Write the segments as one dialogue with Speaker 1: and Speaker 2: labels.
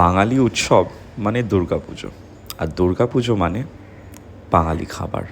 Speaker 1: বাঙালি উৎসব মানে দুর্গাপুজো, আর দুর্গাপুজো মানে বাঙালি খাবার,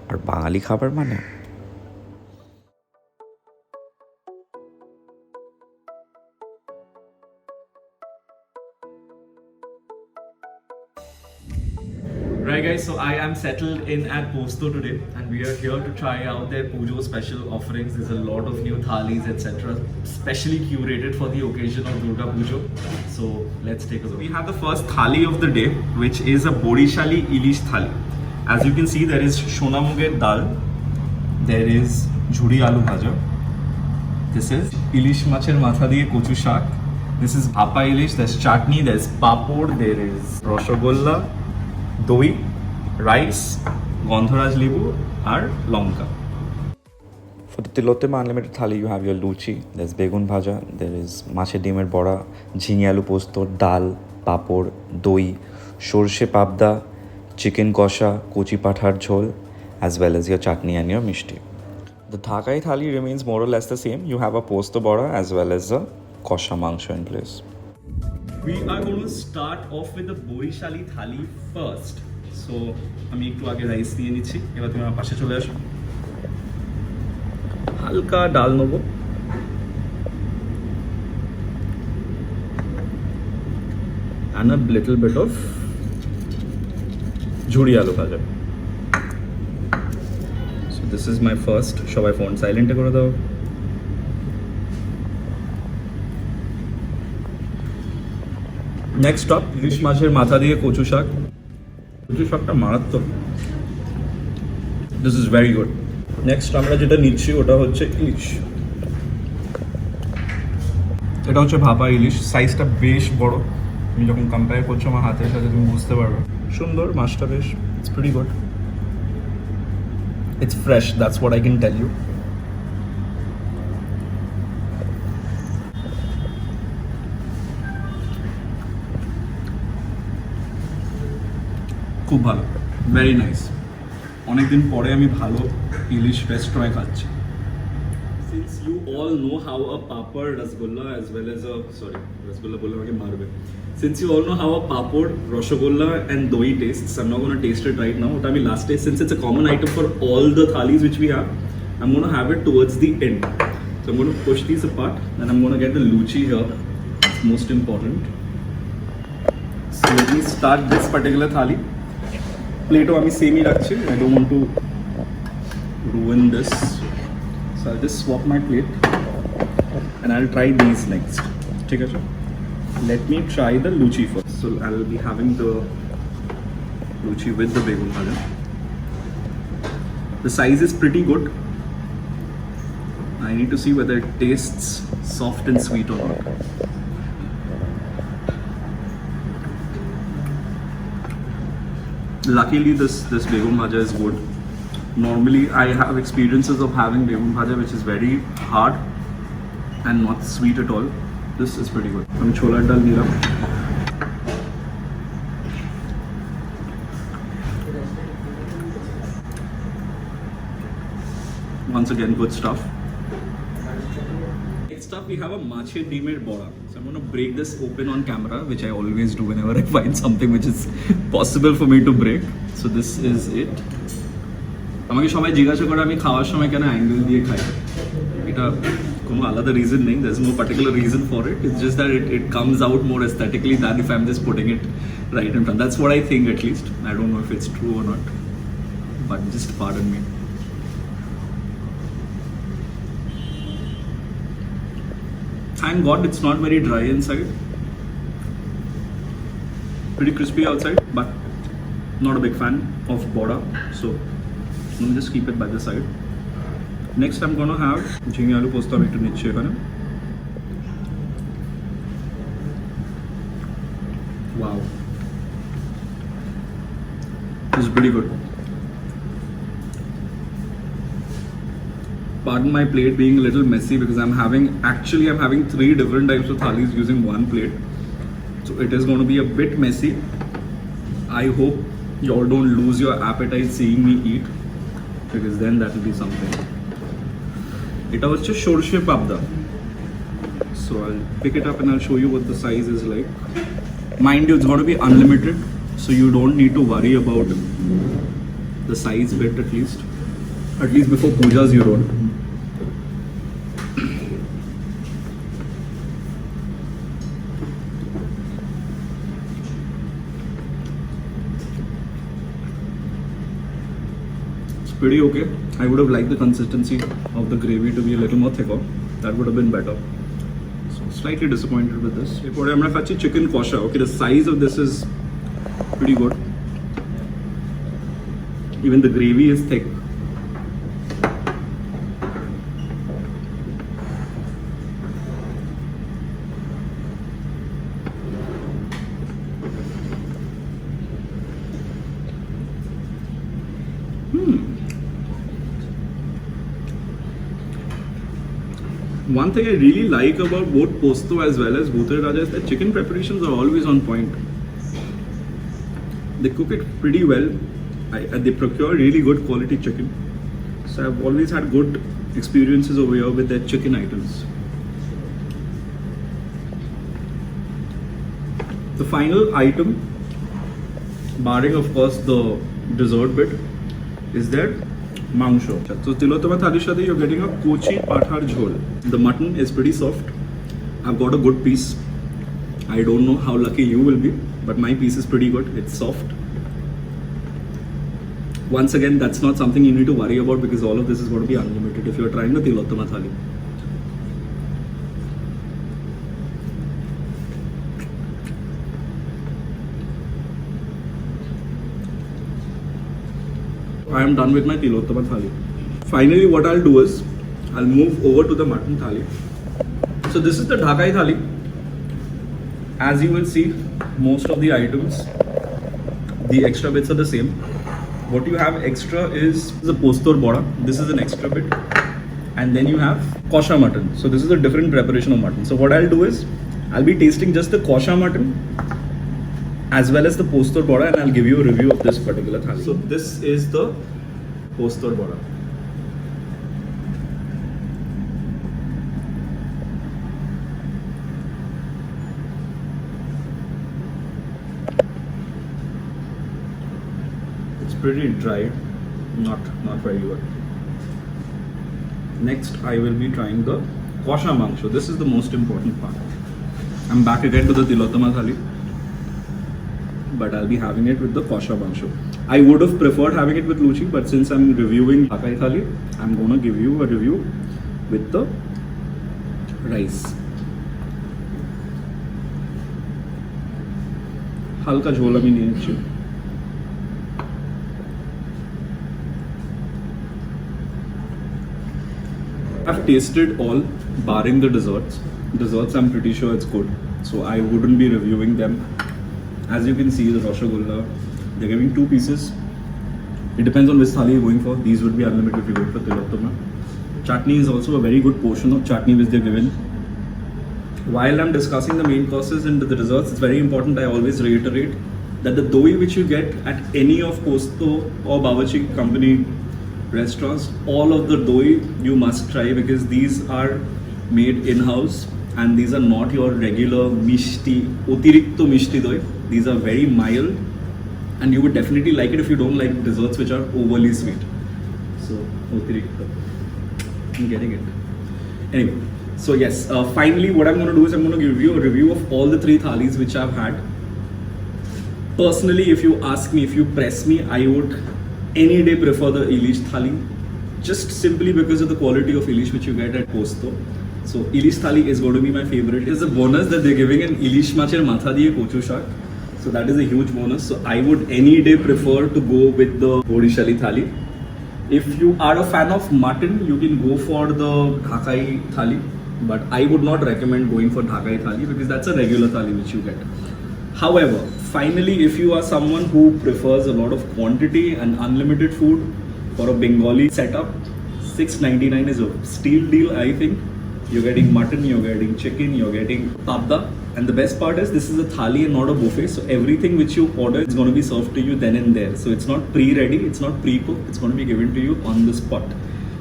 Speaker 1: আর বাঙালি খাবার মানে
Speaker 2: Right guys, so I am settled in at Posto today and we are here to try out their Pujo special offerings. There's a lot of new thalis etc. specially curated for the occasion of Durga Pujo. So let's take a look. We have the first thali of the day, which is a Borishali Ilish thali. As you can see, there is Shona Muger dal, there is Jhuri Aloo Bhaja, this is Ilish Macher Matha Diye Kochu Shak, this is Bhapa Ilish, there's chutney, there's papod, there is Roshogolla, দই, rice, গন্ধরাজ লেবু আর লঙ্কা।
Speaker 1: For the Tilottama Unlimited Thali, you have your luchi, there's begun bhaja, there is মাছের ডিমের বড়া, ঝিঙে আলু পোস্ত, ডাল, পাঁপড়, দই, সর্ষে পাবদা, চিকেন কষা, কচি পাঠার ঝোল, as well as your chutney and your mishti. The Dhakai Thali remains more or less the same. You have a posto bora as well as a kosha mangsho in place.
Speaker 2: We are going to start off with the Borishali thali first. So আমি একটু আগে rice নিয়ে নিচ্ছি, এবার তুমি আমার পাশে চলে আসো। হালকা ডাল নেবো, and a little bit of ঝুড়ি আলু ভাজা। So this is my first. সবাই ফোন সাইলেন্টে করে দাও। নেক্সট স্টপ ইলিশ মাছের মাথা দিয়ে কচু শাক। কচু শাকটা মারাত্মক, this is very good. Next আমরা যেটা নিচ্ছি ওটা হচ্ছে ইলিশ, এটা হচ্ছে ভাপা ইলিশ। সাইজটা বেশ বড়, তুমি যখন কম্পেয়ার করছো আমার হাতের সাথে তুমি বুঝতে পারবে। সুন্দর মাছটা, বেশ it's pretty good, it's fresh, that's what I can tell you. খুব ভালো, ভেরি নাইস। অনেকদিন পরে আমি ভালো ইলিশ রেস্টুরেন্টে খাচ্ছি। Since you all know how a papad, rasgulla as well as a rasgulla বলে আমাকে মারবে। Since you all know how a papad, rasgulla and doi tastes, I'm not going to taste it right now. ওটা আমি last taste, since it's a common item for all the thalis which we have, I'm going to have it towards the end. So I'm going to push these apart and I'm going to get the luchi here. It's most important. So let me start this particular thali. প্লেটও আমি সেমই রাখছি, I don't want to ruin this, so I just swap my plate and I will try this next. ঠিক আছে, let me try the luchi first. So I will be having the luchi with the begun bhaja. The size is pretty good, I need to see whether it tastes soft and sweet or not. Luckily this begun bhaja is good. Normally I have experiences of having begun bhaja which is very hard and not sweet at all. This is pretty good. I'm cholar dal nilam. Once again, good stuff. Next up we have a mache dimer bora. So I'm going to break this open on camera, which I always do whenever I find something which is possible for me to break. So this is it. আমাকে সবাই জিজ্ঞাসা করে আমি খাওয়ার সময় কেন angle দিয়ে খাই, এটা কোনো আলাদা রিজন নেই, there is no particular reason for it. It's just that it comes out more aesthetically than if I'm just putting it right in front. That's what I think, at least. I don't know if it's true or not, but just pardon me. Thank God it's not very dry inside. Pretty crispy outside, but not a big fan of bora. So let me just keep it by the side. Next I'm going to have ঝিঙে আলু পোস্ত আমি একটু নিচ্ছি এখানে। Wow, this is pretty good. Pardon my plate being a little messy because I'm having 3 different types of thalis using one plate. So it is going to be a bit messy. I hope you all don't lose your appetite seeing me eat, because then that will be something. এটা হচ্ছে সরষে পাবদা. So I'll pick it up and I'll show you what the size is like. Mind you, it's going to be unlimited, so you don't need to worry about the size bit at least. At least before pujas you don't. It's pretty okay. I would have liked the consistency of the gravy to be a little more thicker. That would have been better. So slightly disappointed with this. I'm going to fetch chicken kosha. Okay, the size of this is pretty good. Even the gravy is thick. One thing I really like about both Posto as well as Bhutan Raja is that chicken preparations are always on point. They cook it pretty well. They procure really good quality chicken. So I've always had good experiences over here with their chicken items. The final item, barring of course the dessert bit, is their mangsho. So Tilotama Thali Shadi, you're getting a Kochi Pathar Jhol. The mutton is pretty soft. I've got a good piece. I don't know how lucky you will be, but my piece is pretty good. It's soft. Once again, that's not something you need to worry about because all of this is going to be unlimited if you're trying the Tilotama Thali. I am done with my Tilottama thali. Finally, what I'll do is I'll move over to the mutton thali. So this is the Dhakai thali. As you will see, most of the items, the extra bits are the same. What you have extra is the postor boda. This is an extra bit, and then you have kosha mutton. So this is a different preparation of mutton. So what I'll do is I'll be tasting just the kosha mutton as well as the postor boda, and I'll give you a review of this particular thali. So this is the postor boda. It's pretty dry, not very good. Next, I will be trying the kosha mangsho. This is the most important part. I'm back again to the Tilottama thali, but I'll be having it with the kosha mangsho. I would have preferred having it with luchi, but since I'm reviewing Dhakai thali, I'm gonna give you a review with the rice. Halka jhol ami niyechi. I've tasted all, barring the desserts. Desserts, I'm pretty sure it's good, so I wouldn't be reviewing them. As you can see, the rasgulla, they're giving 2 pieces. It depends on which thali you're going for. These would be unlimited if you go for Tilottama. Chutney is also a very good portion of chutney which they're given. While I'm discussing the main courses and the desserts, it's very important I always reiterate that the doi which you get at any of Posto or Bawarchi company restaurants, all of the doi you must try because these are made in-house and these are not your regular mishti, otirikto mishti doi. These are very mild and you would definitely like it if you don't like desserts which are overly sweet. So, otirikto. I'm getting it. Anyway, so yes, finally what I'm going to do is I'm going to give you a review of all the 3 thalis which I've had. Personally, if you ask me, if you press me, I would any day prefer the Ilish thali, just simply because of the quality of Ilish which you get at Posto. So Ilish thali is going to be my favorite. It's a bonus that they're giving an Ilish macher matha diye kochu shak. So that is a huge bonus. So I would any day prefer to go with the Bodishali thali. If you are a fan of mutton, you can go for the Dhakai thali. But I would not recommend going for Dhakai thali because that's a regular thali which you get. However, finally, if you are someone who prefers a lot of quantity and unlimited food for a Bengali setup, $6.99 is a steal deal, I think. You're getting mutton, you're getting chicken, you're getting papda. And the best part is this is a thali and not a buffet. So everything which you order is going to be served to you then and there. So it's not pre-ready, it's not pre-cooked, it's going to be given to you on the spot.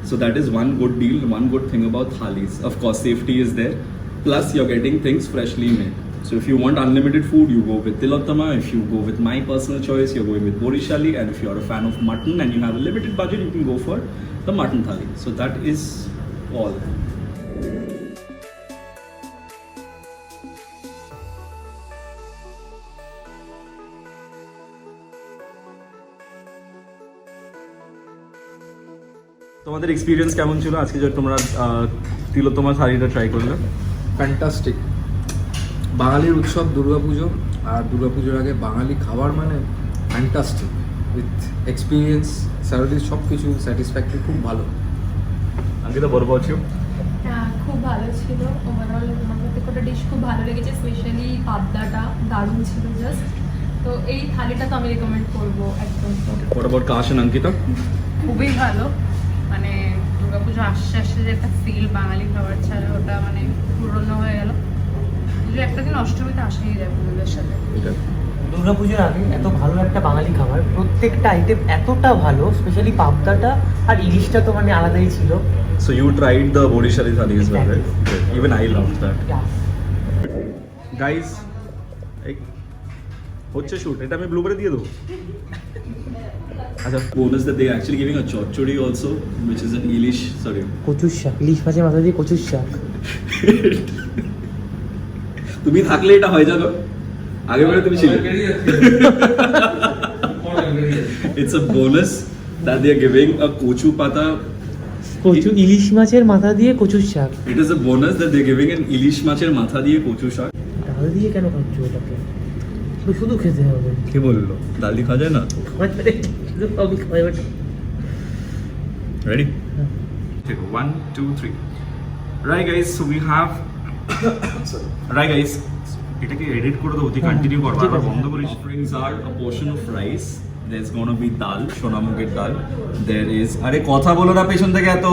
Speaker 2: So that is one good deal, one good thing about thalis. Of course, safety is there. Plus, you're getting things freshly made. So if you want unlimited food, you go with Tilottama. If you go with my personal choice, you're going with Borishali. And if you're a fan of mutton and you have a limited budget, you can go for the mutton thali. So that is all. তোমাদের experience কেমন ছিল আজকে যে তোমরা তিলোত্তমা থালিটা try করলে?
Speaker 3: Fantastic. বাঙালির উৎসব দুর্গাপুজো, আর দুর্গাপুজোর আগে বাঙালি খাবার মানে ফ্যান্টাস্টিক, উইথ এক্সপিরিয়েন্স, সার্ভিস, সব কিছু স্যাটিসফ্যাক্টরি, খুব ভালো।
Speaker 2: আঙ্কিতা বড় পাচ্ছি
Speaker 4: হ্যাঁ, খুব ভালো ছিল ওভারঅল। আমার প্রত্যেকটা ডিশ খুব ভালো লেগেছে, স্পেশালি পাবদাটা দারুণ ছিল জাস্ট। তো এই থালিটা তো আমি রেকমেন্ড করবো একদম।
Speaker 2: What about Kash and Ankita?
Speaker 5: খুবই ভালো, মানে দুর্গাপুজো আসছে আসছে যে একটা ফিল বাঙালি খাবার ছাড়া ওটা মানে পূর্ণ হয়ে গেল। পুজো একটা দিন অষ্টমীতে আসাই যায় পুজোদের সাথে।
Speaker 6: দুর্গাপুজোর আগে এত ভালো একটা বাঙালি খাবার, প্রত্যেকটা আইটেম এতটা ভালো, স্পেশালি পাবদাটা আর ইলিশটা তো মানে আলাদাই ছিল।
Speaker 2: So you tried the Borishali thali as well, right? Even I loved that. Guys, হচ্ছে শুট, এটা আমি ব্লুবারে দিয়ে দেবো। আচ্ছা, bonus that they are actually giving a chorchuri also, which is an Ilish, sorry.
Speaker 6: কচুর শাক, ইলিশ মাছের মাথা দিয়ে কচুর শাক।
Speaker 2: তুমি থাকলে এটা হয় জানো, আগে বারে তুমি ছিলে। It's a bonus that they are giving a kochu pata.
Speaker 6: কচু ইলিশ মাছের মাথা দিয়ে কচুর শাক।
Speaker 2: It is a bonus that they are giving an Ilish মাছের মাথা দিয়ে কচু শাক।
Speaker 6: ডাল দিয়ে কেন খাচ্ছ ওটাকে? শুধু খেতে হবে।
Speaker 2: কি বললো? ডাল দিয়ে খাওয়া যায় না? Ready? Take 1, 2, 3. Right guys, so we have right guys, এটাকে এডিট করে দাও, তুই কন্টিনিউ কর, বারবার বন্ধ করিস। Offerings are a portion of rice. There's gonna be dal, সোনামুগের ডাল. There is, আরে কথা বলো না পেছন থেকে এত।